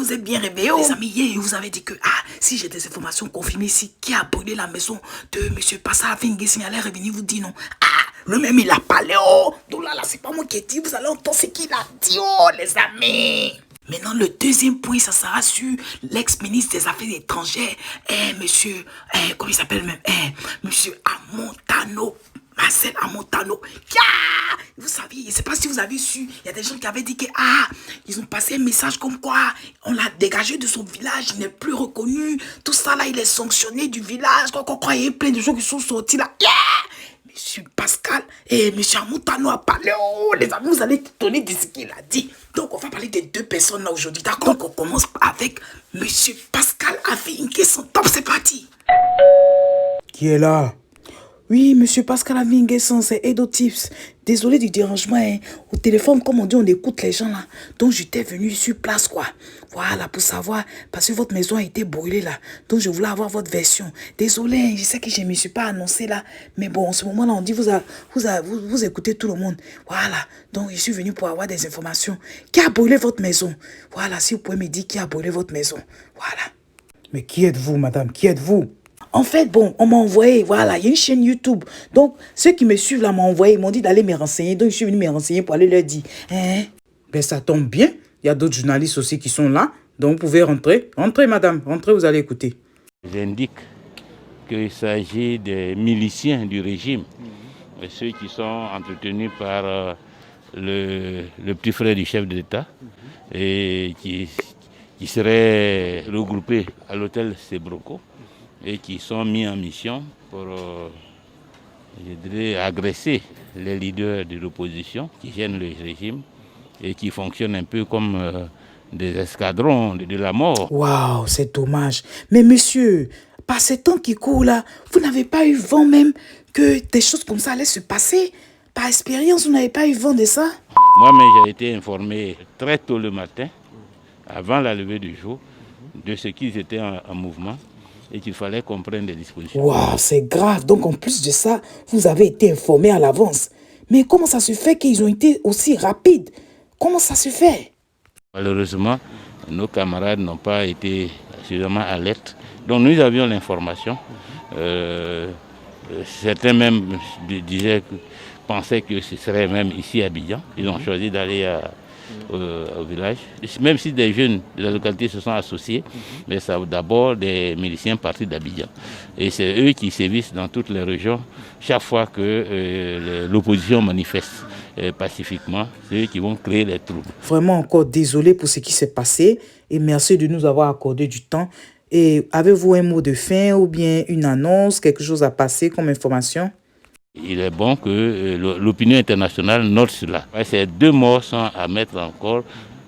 vous êtes bien réveillés. Les amis, hier, vous avez dit que, si j'ai des informations confirmées ici, qui a brûlé la maison de M. Passa Vinguesson, allait revenir vous dire non. Lui-même, il a parlé, Donc là, c'est pas moi qui ai dit, vous allez entendre ce qu'il a dit, les amis. Maintenant, le deuxième point, ça sera sur l'ex-ministre des Affaires étrangères, monsieur, comment il s'appelle même, monsieur Amontano. Marcel Amontano. Vous savez, je ne sais pas si vous avez su, il y a des gens qui avaient dit que ils ont passé un message comme quoi on l'a dégagé de son village, il n'est plus reconnu. Tout ça là, il est sanctionné du village. Il y a plein de gens qui sont sortis là. Monsieur Pascal et monsieur Amontano a parlé. Les amis, vous allez étonner de ce qu'il a dit. Donc, on va parler des deux personnes là aujourd'hui. D'accord? Donc, on commence avec monsieur Pascal Vinguesson. Top, c'est parti. Qui est là? Oui, monsieur Pascal Vinguesson, c'est Edo Tips. Désolé du dérangement, Au téléphone, comme on dit, on écoute les gens là. Donc, j'étais venu sur place, quoi. Voilà, pour savoir, parce que votre maison a été brûlée là. Donc, je voulais avoir votre version. Désolé, je sais que je ne me suis pas annoncé là. Mais bon, en ce moment-là, on dit, vous écoutez tout le monde. Voilà. Donc, je suis venu pour avoir des informations. Qui a brûlé votre maison? Voilà, si vous pouvez me dire qui a brûlé votre maison. Voilà. Mais qui êtes-vous, madame? Qui êtes-vous? En fait, bon, on m'a envoyé, voilà, il y a une chaîne YouTube. Donc, ceux qui me suivent là m'ont envoyé, ils m'ont dit d'aller me renseigner. Donc, je suis venu me renseigner pour aller leur dire. Ben, ça tombe bien. Il y a d'autres journalistes aussi qui sont là. Donc, vous pouvez rentrer. Rentrez, madame. Rentrez, vous allez écouter. J'indique qu'il s'agit des miliciens du régime. Ceux qui sont entretenus par le petit frère du chef de l'État et qui seraient regroupés à l'hôtel Sebroco et qui sont mis en mission pour, je dirais, agresser les leaders de l'opposition qui gênent le régime et qui fonctionnent un peu comme des escadrons de la mort. Waouh, c'est dommage. Mais monsieur, par ces temps qui courent là, vous n'avez pas eu vent même que des choses comme ça allaient se passer? Par expérience, vous n'avez pas eu vent de ça? Moi-même, j'ai été informé très tôt le matin, avant la levée du jour, de ce qu'ils étaient en mouvement et qu'il fallait qu'on prenne des dispositions. Waouh, c'est grave. Donc, en plus de ça, vous avez été informé à l'avance. Mais comment ça se fait qu'ils ont été aussi rapides? Comment ça se fait? Malheureusement, nos camarades n'ont pas été suffisamment alertes. Donc, nous avions l'information. Certains même pensaient que ce serait même ici à Abidjan. Ils ont choisi d'aller au village. Même si des jeunes de la localité se sont associés, mais c'est d'abord des miliciens partis d'Abidjan. Et c'est eux qui sévissent dans toutes les régions. Chaque fois que l'opposition manifeste pacifiquement, c'est eux qui vont créer les troubles. Vraiment encore désolé pour ce qui s'est passé et merci de nous avoir accordé du temps. Et avez-vous un mot de fin ou bien une annonce, quelque chose à passer comme information? Il est bon que l'opinion internationale note cela. Ces deux morts sont à mettre encore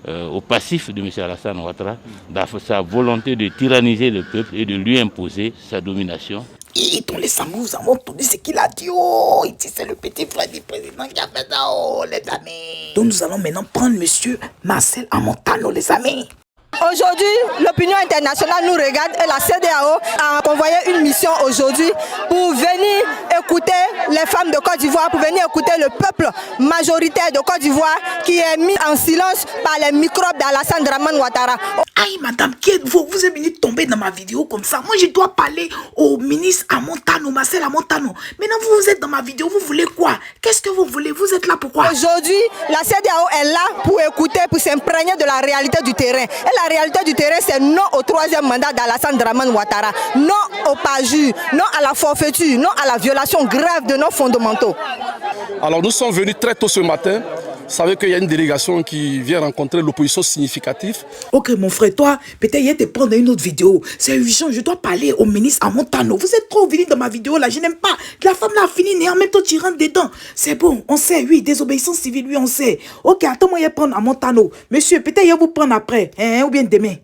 au passif de M. Alassane Ouattara, dans sa volonté de tyranniser le peuple et de lui imposer sa domination. Les amis, vous avez entendu ce qu'il a dit. Il dit c'est le petit frère du président qui a fait ça, les amis. Donc nous allons maintenant prendre M. Marcel Amontano, les amis. Aujourd'hui, l'opinion internationale nous regarde et la CEDEAO a convoyé une mission aujourd'hui pour venir écouter les femmes de Côte d'Ivoire, pour venir écouter le peuple majoritaire de Côte d'Ivoire qui est mis en silence par les microbes d'Alassane Dramane Ouattara. Aïe, madame, qui êtes-vous? Vous êtes venu tomber dans ma vidéo comme ça. Moi, je dois parler au ministre Amontano, Marcel Amontano. Maintenant, vous êtes dans ma vidéo, vous voulez quoi? Qu'est-ce que vous voulez? Vous êtes là pourquoi? Aujourd'hui, la CEDEAO est là pour écouter, pour s'imprégner de la réalité du terrain. Et la réalité du terrain, c'est non au troisième mandat d'Alassane Dramane Ouattara, non au parjure, non à la forfaiture, non à la violation grave de nos fondamentaux. Alors nous sommes venus très tôt ce matin. Vous savez qu'il y a une délégation qui vient rencontrer l'opposition significative. Ok, mon frère, toi, peut-être hier te prendre une autre vidéo. C'est urgent, je dois parler au ministre Amontano. Vous êtes trop venu dans ma vidéo là, je n'aime pas. La femme là a fini, et en même temps tu rentres dedans. C'est bon, on sait, oui, désobéissance civile, oui, on sait. Ok, attends-moi, je prendre Amontano. Monsieur, peut-être je vous prendre après, ou bien demain.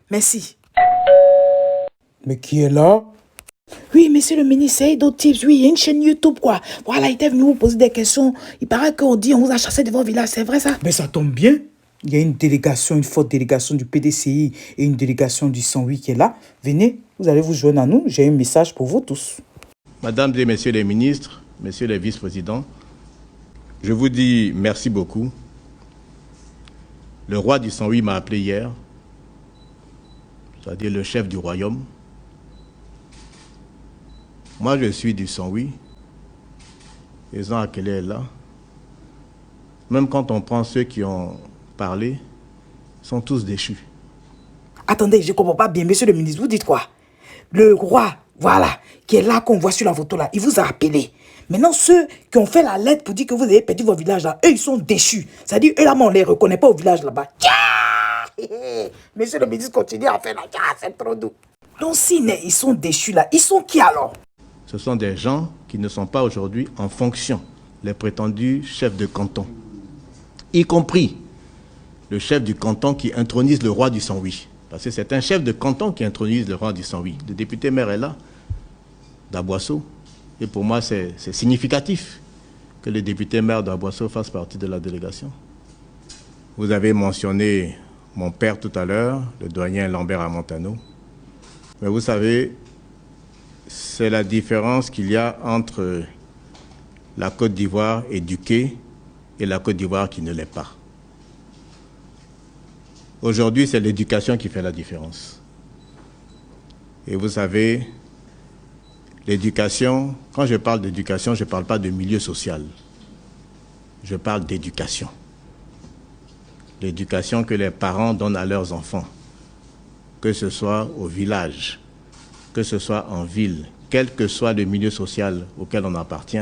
Merci. Mais qui est là? Oui, monsieur le ministre, c'est d'autres tips. Oui, il y a une chaîne YouTube, quoi. Voilà, il était venu vous poser des questions. Il paraît qu'on dit on vous a chassé de votre village, c'est vrai ça? Mais ça tombe bien. Il y a une délégation, une forte délégation du PDCI et une délégation du 108 qui est là. Venez, vous allez vous joindre à nous. J'ai un message pour vous tous. Mesdames et messieurs les ministres, messieurs les vice-présidents, je vous dis merci beaucoup. Le roi du 108 m'a appelé hier c'est-à-dire le chef du royaume. Moi, je suis du Saint-Louis. Et Jean Akele est là. Même quand on prend ceux qui ont parlé, ils sont tous déchus. Attendez, je ne comprends pas bien, monsieur le ministre, vous dites quoi? Le roi, voilà, qui est là, qu'on voit sur la photo là, il vous a appelé. Maintenant, ceux qui ont fait la lettre pour dire que vous avez perdu votre village là, eux, ils sont déchus. C'est-à-dire, eux là, on ne les reconnaît pas au village là-bas. Monsieur le ministre continue à faire la c'est trop doux. Donc, si ils sont déchus là, ils sont qui alors? Ce sont des gens qui ne sont pas aujourd'hui en fonction, les prétendus chefs de canton, y compris le chef du canton qui intronise le roi du Saint-Louis. Parce que c'est un chef de canton qui intronise le roi du Saint-Louis. Le député maire est là, d'Aboisseau. Et pour moi, c'est significatif que le député maire d'Aboisseau fasse partie de la délégation. Vous avez mentionné mon père tout à l'heure, le doyen Lambert Amontano. Mais vous savez, c'est la différence qu'il y a entre la Côte d'Ivoire éduquée et la Côte d'Ivoire qui ne l'est pas. Aujourd'hui, c'est l'éducation qui fait la différence. Et vous savez, l'éducation, quand je parle d'éducation, je ne parle pas de milieu social. Je parle d'éducation. L'éducation que les parents donnent à leurs enfants, que ce soit au village, que ce soit en ville, quel que soit le milieu social auquel on appartient,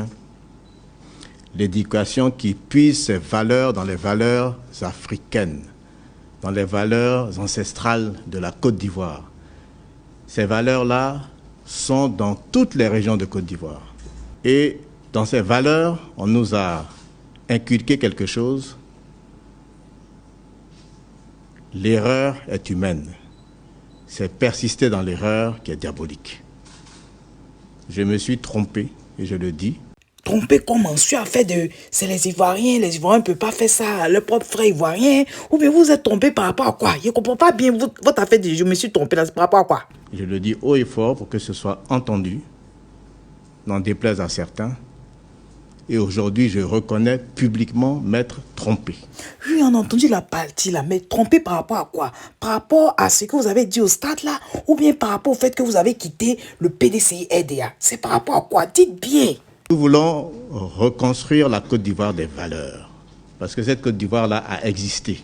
l'éducation qui puise ses valeurs dans les valeurs africaines, dans les valeurs ancestrales de la Côte d'Ivoire. Ces valeurs-là sont dans toutes les régions de Côte d'Ivoire. Et dans ces valeurs, on nous a inculqué quelque chose. L'erreur est humaine. C'est persister dans l'erreur qui est diabolique. Je me suis trompé, et je le dis. Trompé comment? Je suis à fait de... C'est les Ivoiriens ne peuvent pas faire ça, leur propre frère ivoirien. Ou bien vous êtes trompé par rapport à quoi? Je ne comprends pas bien votre affaire de... Je me suis trompé là, par rapport à quoi? Je le dis haut et fort pour que ce soit entendu, n'en déplaise à certains. Et aujourd'hui, je reconnais publiquement m'être trompé. Oui, on a entendu la partie là, mais trompé par rapport à quoi? Par rapport à ce que vous avez dit au stade là, ou bien par rapport au fait que vous avez quitté le PDCI-RDA? C'est par rapport à quoi? Dites bien. Nous voulons reconstruire la Côte d'Ivoire des valeurs, parce que cette Côte d'Ivoire-là a existé.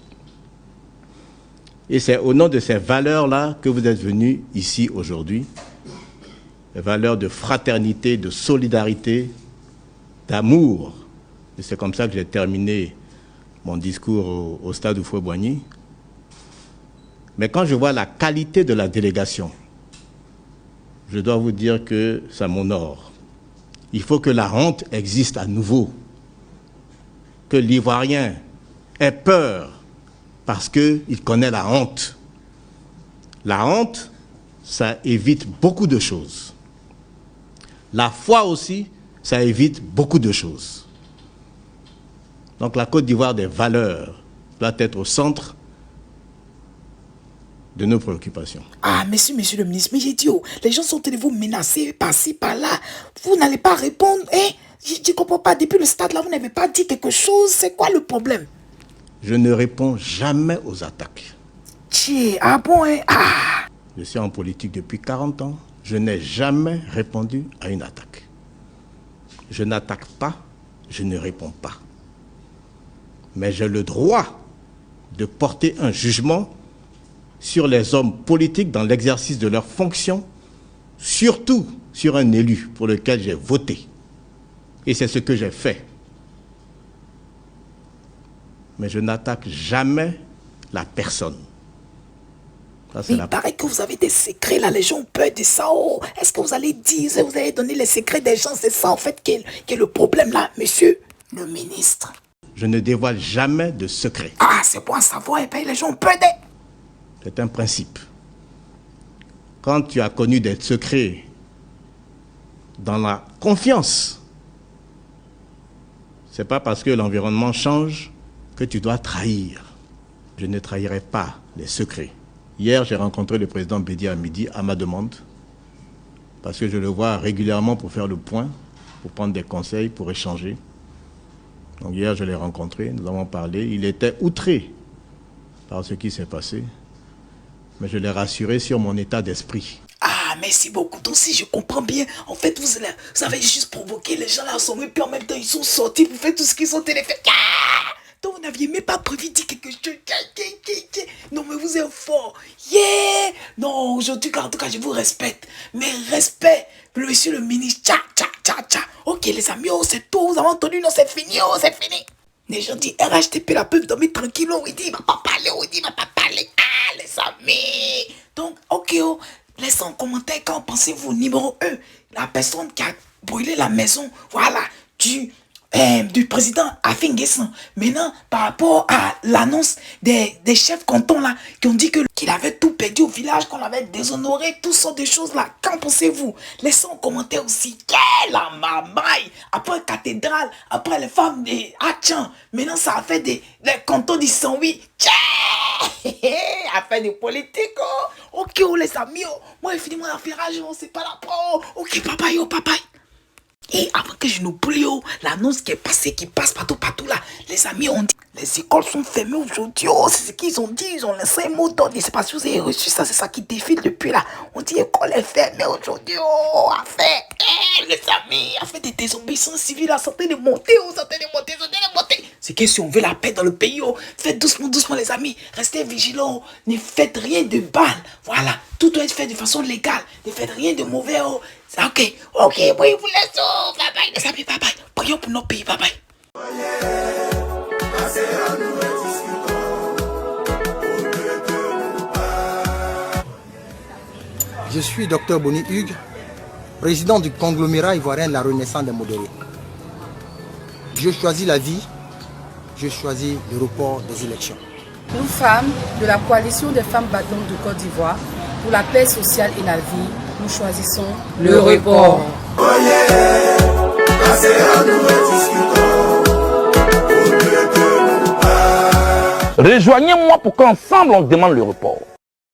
Et c'est au nom de ces valeurs-là que vous êtes venus ici aujourd'hui, les valeurs de fraternité, de solidarité, d'amour. Et c'est comme ça que j'ai terminé mon discours au stade Houphouët-Boigny. Mais quand je vois la qualité de la délégation, je dois vous dire que ça m'honore. Il faut que la honte existe à nouveau, que l'Ivoirien ait peur parce qu'il connaît la honte. La honte, ça évite beaucoup de choses. La foi aussi, ça évite beaucoup de choses. Donc la Côte d'Ivoire des valeurs doit être au centre de nos préoccupations. Ah, monsieur le ministre, mais j'ai dit, oh, les gens sont allés vous menacer par-ci, par-là. Vous n'allez pas répondre, hein? Je ne comprends pas. Depuis le stade là, vous n'avez pas dit quelque chose. C'est quoi le problème? Je ne réponds jamais aux attaques. Tiens, ah bon, hein? Ah! Je suis en politique depuis 40 ans. Je n'ai jamais répondu à une attaque. Je n'attaque pas, je ne réponds pas. Mais j'ai le droit de porter un jugement sur les hommes politiques dans l'exercice de leurs fonctions, surtout sur un élu pour lequel j'ai voté. Et c'est ce que j'ai fait. Mais je n'attaque jamais la personne. Ça, mais il paraît que vous avez des secrets là, les gens ont peur de ça. Oh. Est-ce que vous allez dire, vous allez donner les secrets des gens? C'est ça en fait qui est le problème là, monsieur le ministre. Je ne dévoile jamais de secrets. Ah, c'est bon à savoir, et bien les gens ont peur de... C'est un principe. Quand tu as connu des secrets dans la confiance, ce n'est pas parce que l'environnement change que tu dois trahir. Je ne trahirai pas les secrets. Hier, j'ai rencontré le président Bédi à midi à ma demande, parce que je le vois régulièrement pour faire le point, pour prendre des conseils, pour échanger. Donc hier, je l'ai rencontré, nous avons parlé. Il était outré par ce qui s'est passé. Mais je l'ai rassuré sur mon état d'esprit. Ah, merci beaucoup. Donc, si je comprends bien, en fait, vous avez juste provoqué les gens là ensemble, et puis en même temps, ils sont sortis pour faire tout ce qu'ils ont téléphone. Ah! Donc, vous n'aviez même pas prévu de dire quelque chose. Non, mais vous êtes fort. Yeah! Non, aujourd'hui, en tout cas, je vous respecte. Mais respect, monsieur le ministre. Ok, les amis, oh, c'est tout. Vous avez entendu? Non, c'est fini. Oh, c'est fini. Les gens disent RHTP, la peuvent dormir tranquille. Oh, il dit, il va pas parler. Oh, il dit, il va pas parler. Ah, les amis. Donc, ok, oh. Laissez en commentaire quand pensez-vous. Numéro 1, la personne qui a brûlé la maison, voilà, du président Afin N'Guessan. Maintenant, par rapport à l'annonce des chefs cantons là, qui ont dit qu'il avait tout perdu au village, qu'on l'avait déshonoré, toutes sortes de choses là. Qu'en pensez-vous? Laissez en commentaire aussi. La mamaille. Après la cathédrale, après les femmes de Hachan. Maintenant, ça a fait des cantons du 108. Affaire de politique, oh. Ok, oh, les amis, oh. Moi, j'ai fini mon affairage, oh. C'est pas la pro. Ok, papa, yo, papa. Et avant que je n'oublie, oh, l'annonce qui est passée, qui passe partout là. Les amis ont dit, les écoles sont fermées aujourd'hui, oh. C'est ce qu'ils ont dit, ils ont laissé un mot d'ordre. Je ne sais pas si vous avez reçu ça, c'est ça qui défile depuis là. On dit, l'école est fermée aujourd'hui, oh. Affaire, les amis, affaire de désobéissance civile, là, sortez de monter, oh. Sortez de monter. C'est que si on veut la paix dans le pays, oh, faites doucement, les amis. Restez vigilants. Oh. Ne faites rien de mal. Voilà. Tout doit être fait de façon légale. Ne faites rien de mauvais. Oh. Ok, oui, vous laissez. Oh. Bye bye, les amis. Bye bye. Prions pour nos pays. Bye bye. Je suis Dr Boni Hugues, président du conglomérat ivoirien de la Renaissance des modérés. Je choisis la vie. Je choisis le report des élections. Nous, femmes de la coalition des femmes battantes de Côte d'Ivoire, pour la paix sociale et la vie, nous choisissons le report. Rejoignez-moi pour qu'ensemble on demande le report.